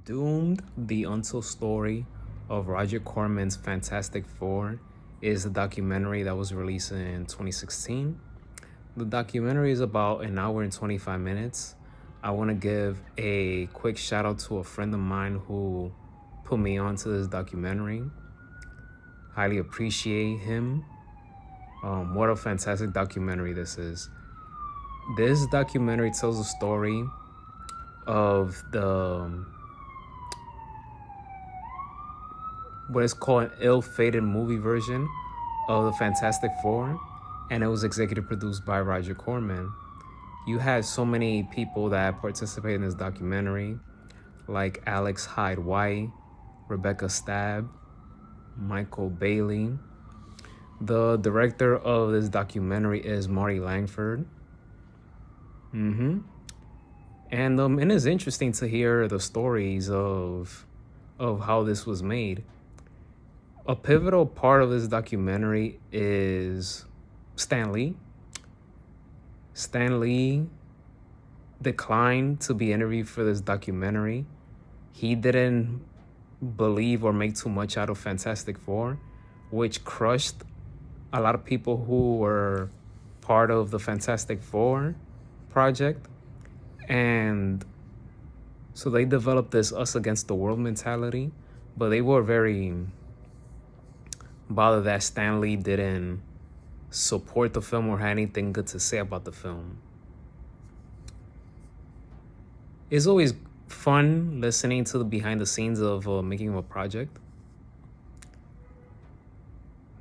Doomed, the untold story of Roger Corman's Fantastic Four is a documentary that was released in 2016. The documentary is about an hour and 25 minutes. I want to give a quick shout out to a friend of mine who put me onto this documentary. Highly appreciate him. What a fantastic documentary this is. This documentary tells the story of what is called an ill-fated movie version of the Fantastic Four, and it was executive produced by Roger Corman. You had so many people that participated in this documentary, like Alex Hyde White, Rebecca Stabb, Michael Bailey. The director of this documentary is Marty Langford. And it is interesting to hear the stories of how this was made. A pivotal part of this documentary is Stan Lee. Stan Lee declined to be interviewed for this documentary. He didn't believe or make too much out of Fantastic Four, which crushed a lot of people who were part of the Fantastic Four project. And so they developed this us against the world mentality, but they were very bothered that Stan Lee didn't support the film or had anything good to say about the film. It's always fun listening to the behind the scenes of making of a project.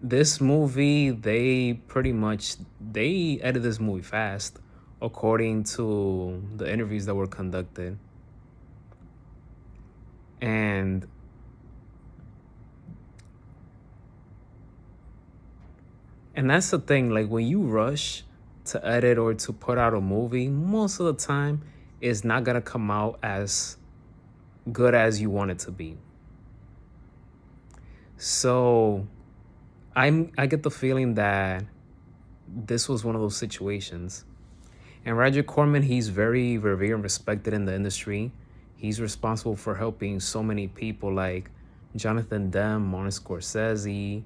This movie, they edited this movie fast, according to the interviews that were conducted. And that's the thing, like when you rush to edit or to put out a movie, most of the time it's not gonna come out as good as you want it to be. So I get the feeling that this was one of those situations. And Roger Corman, he's very revered and respected in the industry. He's responsible for helping so many people like Jonathan Demme, Martin Scorsese,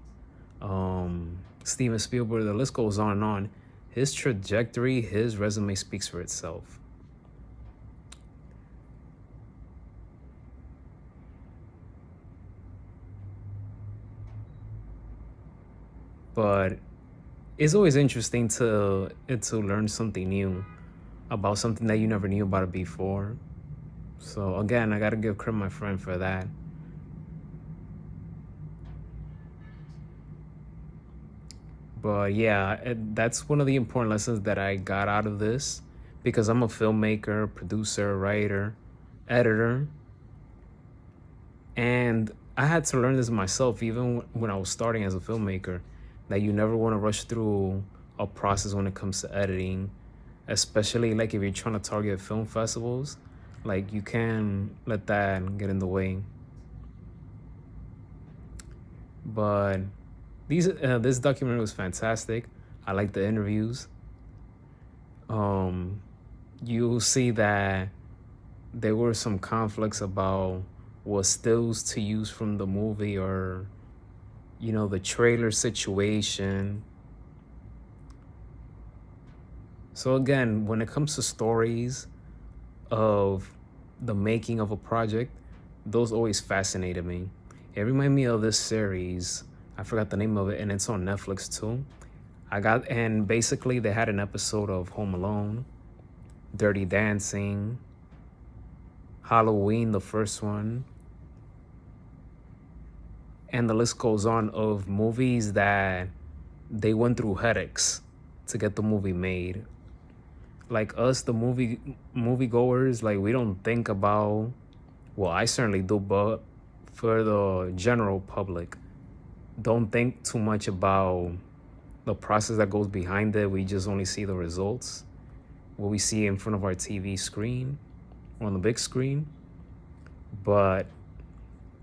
Steven Spielberg, the list goes on and on. His trajectory, his resume speaks for itself. But it's always interesting to learn something new about something that you never knew about it before. So again, I gotta give credit to my friend for that. But yeah, that's one of the important lessons that I got out of this, because I'm a filmmaker, producer, writer, editor, and I had to learn this myself even when I was starting as a filmmaker, that you never want to rush through a process when it comes to editing, especially like if you're trying to target film festivals. Like you can't let that get in the way. But this documentary was fantastic. I like the interviews. You'll see that there were some conflicts about what stills to use from the movie, or the trailer situation. So again, when it comes to stories of the making of a project, those always fascinated me. It reminded me of this series. I forgot the name of it, and it's on Netflix too. And basically they had an episode of Home Alone, Dirty Dancing, Halloween, the first one, and the list goes on of movies that they went through headaches to get the movie made. Like us, the moviegoers, like we don't think about, well, I certainly do, but for the general public, don't think too much about the process that goes behind it. We just only see the results, what we see in front of our TV screen, on the big screen. But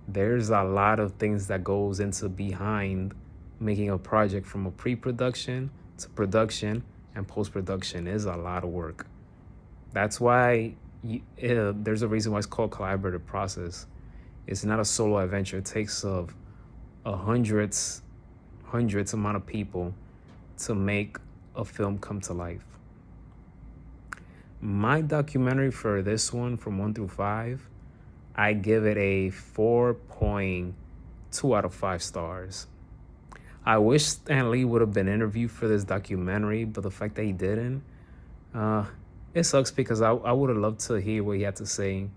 there's a lot of things that goes into behind making a project, from a pre-production to production, and post-production is a lot of work. That's why there's a reason why it's called collaborative process. It's not a solo adventure. It takes of hundreds amount of people to make a film come to life. My documentary for this one, from 1 through 5, I give it a 4.2 out of 5 stars. I wish Stan Lee would have been interviewed for this documentary, but the fact that he didn't, it sucks, because I would have loved to hear what he had to say.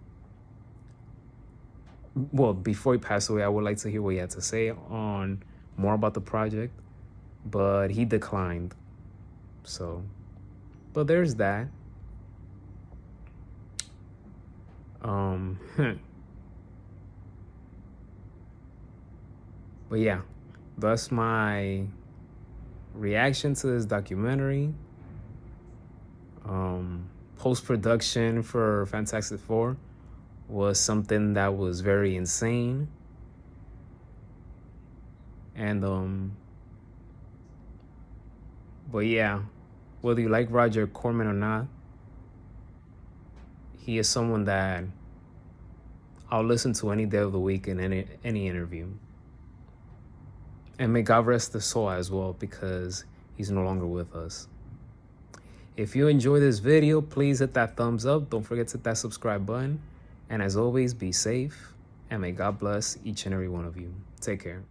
Well, before he passed away, I would like to hear what he had to say on more about the project, but he declined. So, but there's that. But yeah, that's my reaction to this documentary. Post-production for Fantastic Four was something that was very insane. And but yeah, whether you like Roger Corman or not, he is someone that I'll listen to any day of the week in any interview. And may God rest his soul as well, because he's no longer with us. If you enjoy this video, please hit that thumbs up. Don't forget to hit that subscribe button. And as always, be safe, and may God bless each and every one of you. Take care.